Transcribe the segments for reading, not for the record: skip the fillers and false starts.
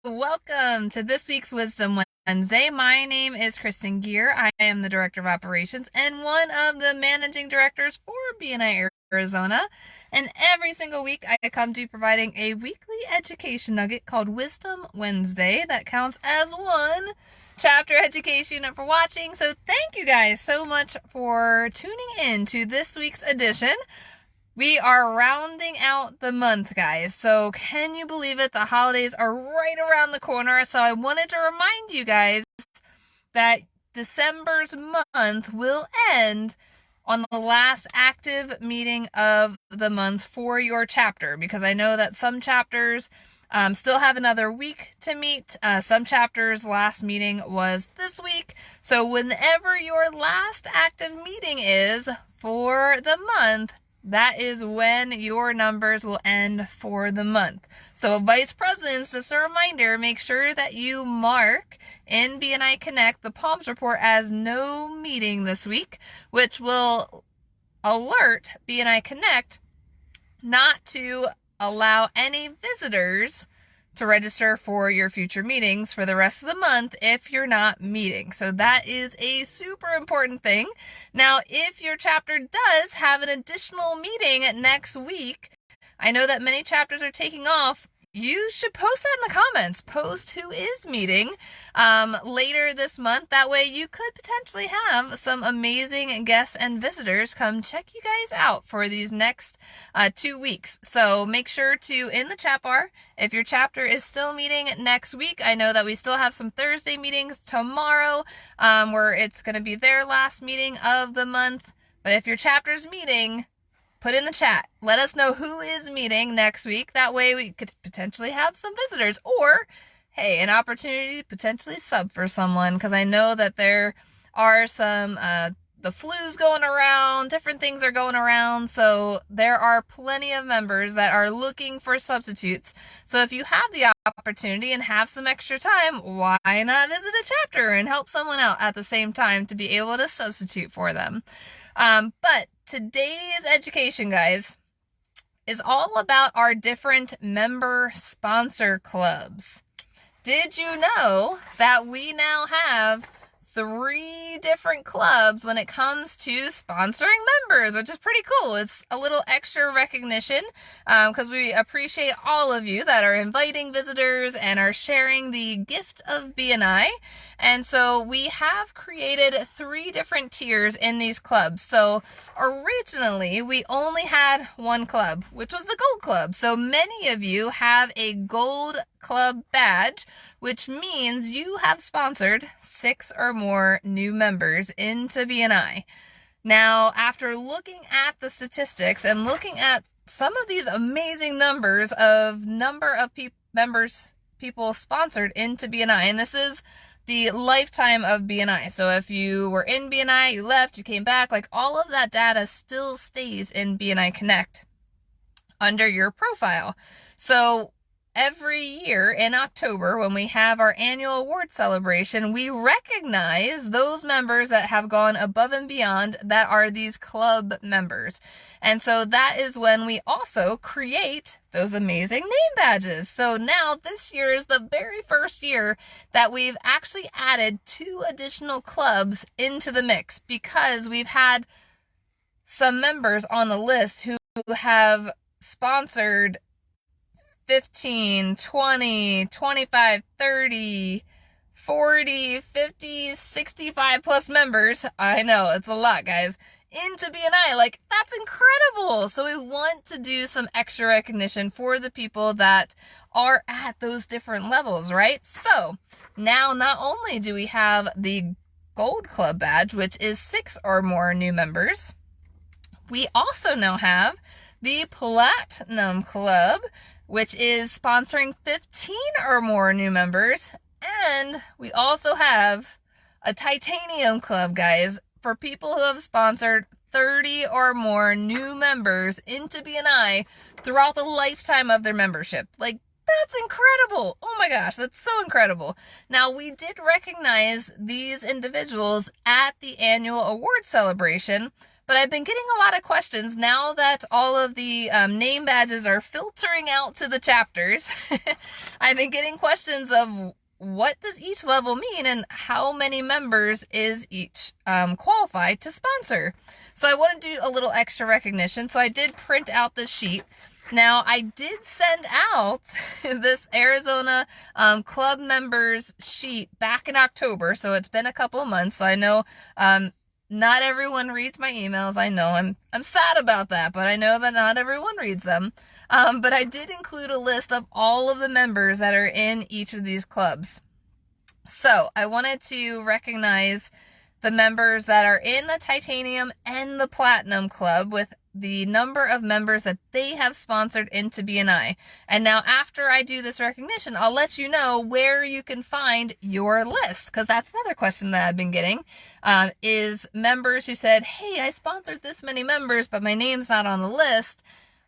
Welcome to this week's Wisdom Wednesday. My name is Kristen Gear. I am the Director of Operations and one of the Managing Directors for BNI Arizona. And every single week I come to providing a weekly education nugget called Wisdom Wednesday that counts as one chapter education for watching. So thank you guys so much for tuning in to this week's edition. We are rounding out the month, guys. So can you believe it? The holidays are right around the corner. So I wanted to remind you guys that December's month will end on the last active meeting of the month for your chapter, because I know that some chapters still have another week to meet. Some chapters' last meeting was this week. So whenever your last active meeting is for the month, that is when your numbers will end for the month. So vice presidents, just a reminder, make sure that you mark in BNI Connect the PALMS report as no meeting this week, which will alert BNI Connect not to allow any visitors to register for your future meetings for the rest of the month if you're not meeting. So that is a super important thing. Now, if your chapter does have an additional meeting next week, I know that many chapters are taking off. You should post that in the comments. Post who is meeting later this month. That way you could potentially have some amazing guests and visitors come check you guys out for these next 2 weeks. So make sure to, in the chat bar, if your chapter is still meeting next week, I know that we still have some Thursday meetings tomorrow where it's going to be their last meeting of the month. But if your chapter's meeting, put in the chat. Let us know who is meeting next week. That way we could potentially have some visitors, or, hey, an opportunity to potentially sub for someone, because I know that there are some, the flu's going around, different things are going around, so there are plenty of members that are looking for substitutes. So if you have the opportunity and have some extra time, why not visit a chapter and help someone out at the same time to be able to substitute for them? But today's education, guys, is all about our different member sponsor clubs. Did you know that we now have 3 different clubs when it comes to sponsoring members, which is pretty cool. It's a little extra recognition because we appreciate all of you that are inviting visitors and are sharing the gift of BNI. And so we have created 3 different tiers in these clubs. So originally we only had one club, which was the Gold Club. So many of you have a Gold Club badge, which means you have sponsored 6 or more new members into BNI. Now, after looking at the statistics and looking at some of these amazing numbers of people sponsored into BNI, and this is the lifetime of BNI. So if you were in BNI, you left, you came back, like all of that data still stays in BNI Connect under your profile. So every year in October, when we have our annual award celebration, we recognize those members that have gone above and beyond, that are these club members. And so that is when we also create those amazing name badges. So now this year is the very first year that we've actually added 2 additional clubs into the mix, because we've had some members on the list who have sponsored 15, 20, 25, 30, 40, 50, 65 plus members. I know, it's a lot, guys. Into BNI, like, that's incredible. So we want to do some extra recognition for the people that are at those different levels, right? So now not only do we have the Gold Club badge, which is 6 or more new members, we also now have the Platinum Club, which is sponsoring 15 or more new members. And we also have a Titanium Club, guys, for people who have sponsored 30 or more new members into BNI throughout the lifetime of their membership. Like, that's incredible. Oh my gosh, that's so incredible. Now, we did recognize these individuals at the annual award celebration, But I've been getting a lot of questions now that all of the name badges are filtering out to the chapters. I've been getting questions of what does each level mean and how many members is each qualified to sponsor. So I want to do a little extra recognition. So I did print out this sheet. Now, I did send out this Arizona club members sheet back in October, so it's been a couple of months. So I know not everyone reads my emails. I know I'm sad about that, but I know that not everyone reads them. But I did include a list of all of the members that are in each of these clubs. So I wanted to recognize the members that are in the Titanium and the Platinum Club with the number of members that they have sponsored into BNI. And now after I do this recognition, I'll let you know where you can find your list, because that's another question that I've been getting, is members who said, hey, I sponsored this many members, but my name's not on the list.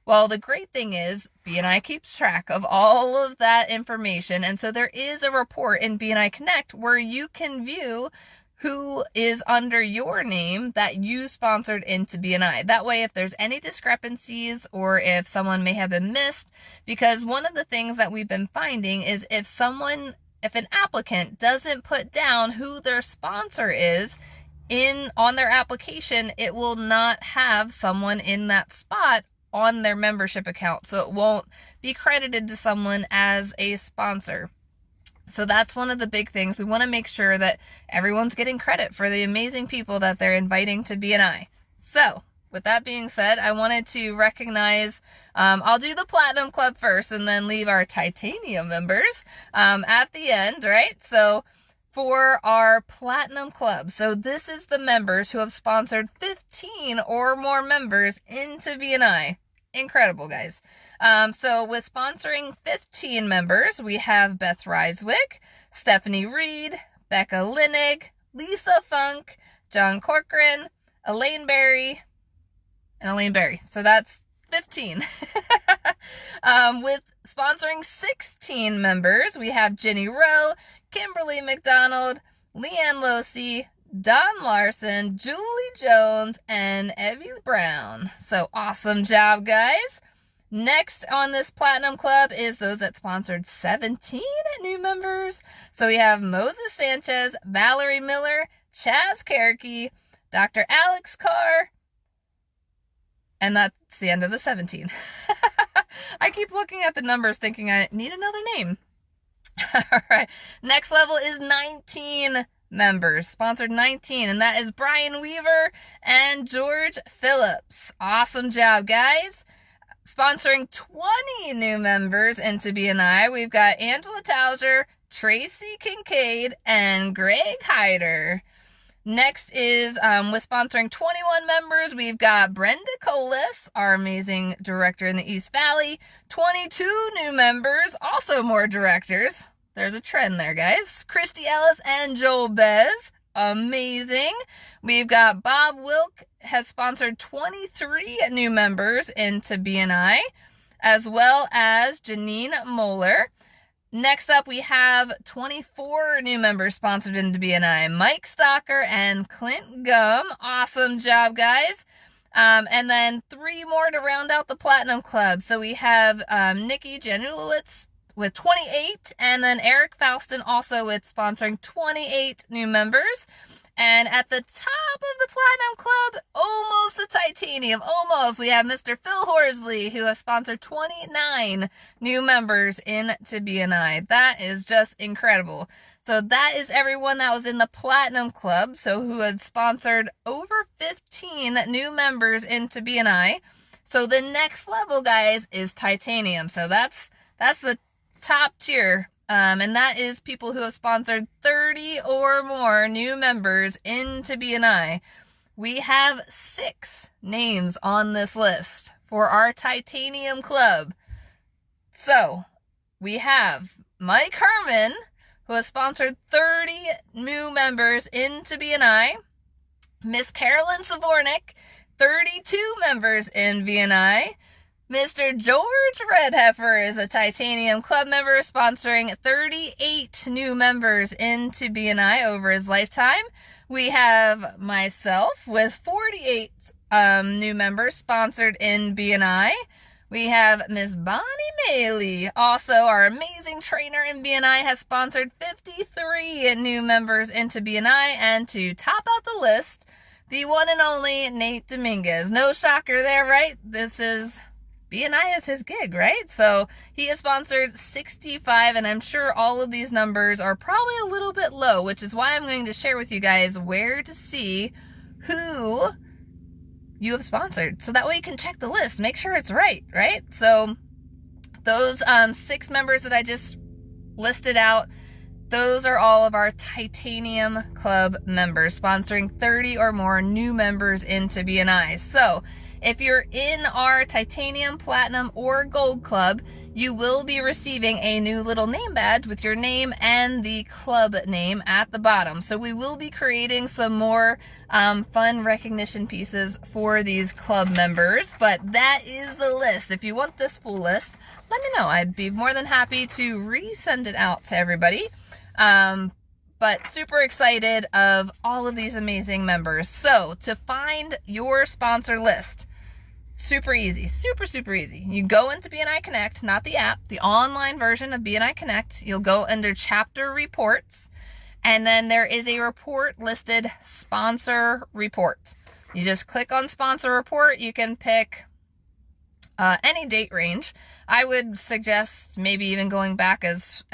Well, the great thing is BNI keeps track of all of that information. And so there is a report in BNI Connect where you can view who is under your name that you sponsored into BNI. That way, if there's any discrepancies or if someone may have been missed, because one of the things that we've been finding is if an applicant doesn't put down who their sponsor is on their application, it will not have someone in that spot on their membership account. So it won't be credited to someone as a sponsor. So that's one of the big things. We want to make sure that everyone's getting credit for the amazing people that they're inviting to BNI. So with that being said, I wanted to recognize, I'll do the Platinum Club first and then leave our Titanium members at the end, right? So for our Platinum Club, so this is the members who have sponsored 15 or more members into BNI. Incredible, guys. So with sponsoring 15 members, we have Beth Reiswick, Stephanie Reed, Becca Linig, Lisa Funk, John Corcoran, Elaine Berry, and Elaine Berry. So that's 15. With sponsoring 16 members, we have Jenny Rowe, Kimberly McDonald, Leanne Losey, Don Larson, Julie Jones, and Evie Brown. So awesome job, guys. Next on this Platinum Club is those that sponsored 17 new members. So we have Moses Sanchez, Valerie Miller, Chaz Karaki, Dr. Alex Carr, and that's the end of the 17. I keep looking at the numbers thinking I need another name. All right. Next level is 19 members, sponsored 19, and that is Brian Weaver and George Phillips. Awesome job, guys. Sponsoring 20 new members into BNI, we've got Angela Tauger, Tracy Kincaid, and Greg Hyder. Next is, with sponsoring 21 members, we've got Brenda Colas, our amazing director in the East Valley. 22 new members, also more directors. There's a trend there, guys. Christy Ellis and Joel Bez. Amazing. We've got Bob Wilk has sponsored 23 new members into BNI, as well as Janine Moeller. Next up, we have 24 new members sponsored into BNI. Mike Stalker and Clint Gum. Awesome job, guys. And then 3 more to round out the Platinum Club. So we have Nikki Janulowitz with 28, and then Eric Faustin also with sponsoring 28 new members. And at the top of the Platinum Club, almost a Titanium, almost, we have Mr. Phil Horsley, who has sponsored 29 new members into BNI. That is just incredible. So that is everyone that was in the Platinum Club, so who had sponsored over 15 new members into BNI. So the next level, guys, is Titanium. So that's the top tier. And that is people who have sponsored 30 or more new members into BNI. We have 6 names on this list for our Titanium Club. So we have Mike Herman, who has sponsored 30 new members into BNI. Miss Carolyn Savornik, 32 members in BNI. Mr. George Redheffer is a Titanium Club member, sponsoring 38 new members into BNI over his lifetime. We have myself with 48 new members sponsored in BNI. We have Miss Bonnie Maley, also our amazing trainer in BNI, has sponsored 53 new members into BNI. And to top out the list, the one and only Nate Dominguez. No shocker there, right? BNI is his gig, right? So he has sponsored 65, and I'm sure all of these numbers are probably a little bit low, which is why I'm going to share with you guys where to see who you have sponsored. So that way you can check the list, make sure it's right? So those 6 members that I just listed out, those are all of our Titanium Club members, sponsoring 30 or more new members into BNI. So if you're in our Titanium, Platinum, or Gold Club, you will be receiving a new little name badge with your name and the club name at the bottom. So we will be creating some more fun recognition pieces for these club members, but that is the list. If you want this full list, let me know. I'd be more than happy to resend it out to everybody. But super excited of all of these amazing members. So to find your sponsor list, super easy, super easy. You go into BNI Connect, not the app, the online version of BNI Connect. You'll go under chapter reports, and then there is a report listed, sponsor report. You just click on sponsor report. You can pick any date range. I would suggest maybe even going back as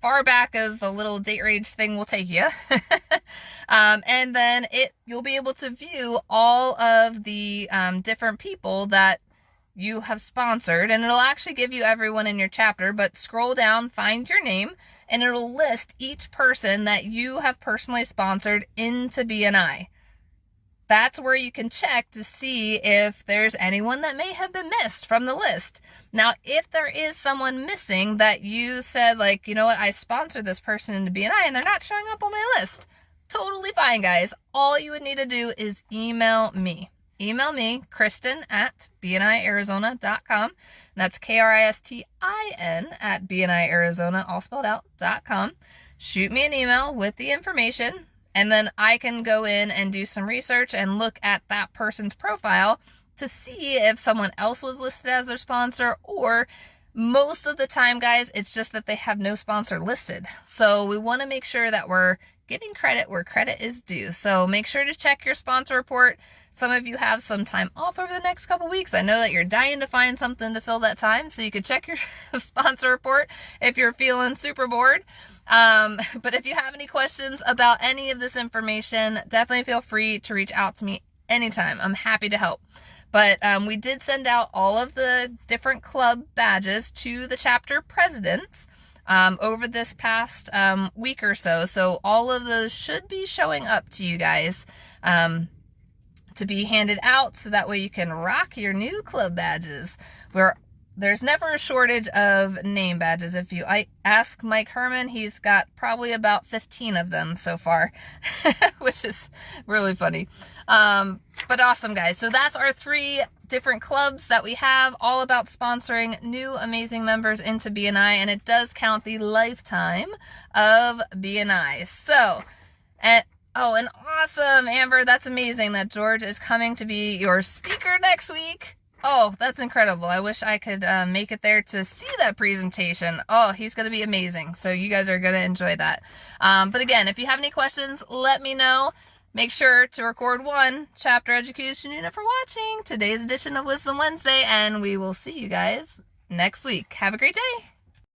far back as the little date range thing will take you. And then you'll be able to view all of the different people that you have sponsored, and it'll actually give you everyone in your chapter, but scroll down, find your name, and it'll list each person that you have personally sponsored into BNI. That's where you can check to see if there's anyone that may have been missed from the list. Now, if there is someone missing that you said, like, you know what, I sponsored this person into BNI and they're not showing up on my list, totally fine, guys. All you would need to do is email me. Email me, Kristen@bniarizona.com. That's KRISTIN @bniarizona, all spelled out, .com. Shoot me an email with the information, and then I can go in and do some research and look at that person's profile to see if someone else was listed as their sponsor, or most of the time, guys, it's just that they have no sponsor listed. So we want to make sure that we're giving credit where credit is due. So make sure to check your sponsor report. Some of you have some time off over the next couple weeks. I know that you're dying to find something to fill that time, so you could check your sponsor report if you're feeling super bored. But if you have any questions about any of this information, definitely feel free to reach out to me anytime. I'm happy to help. But we did send out all of the different club badges to the chapter presidents over this past week or so. So all of those should be showing up to you guys to be handed out, so that way you can rock your new club badges. There's never a shortage of name badges. If you ask Mike Herman, he's got probably about 15 of them so far, which is really funny. But awesome, guys. So that's our 3 different clubs that we have, all about sponsoring new amazing members into BNI, and it does count the lifetime of BNI. So, and awesome, Amber, that's amazing that George is coming to be your speaker next week. Oh, that's incredible. I wish I could make it there to see that presentation. Oh, he's going to be amazing. So you guys are going to enjoy that. But again, if you have any questions, let me know. Make sure to record 1 chapter education unit for watching today's edition of Wisdom Wednesday, and we will see you guys next week. Have a great day.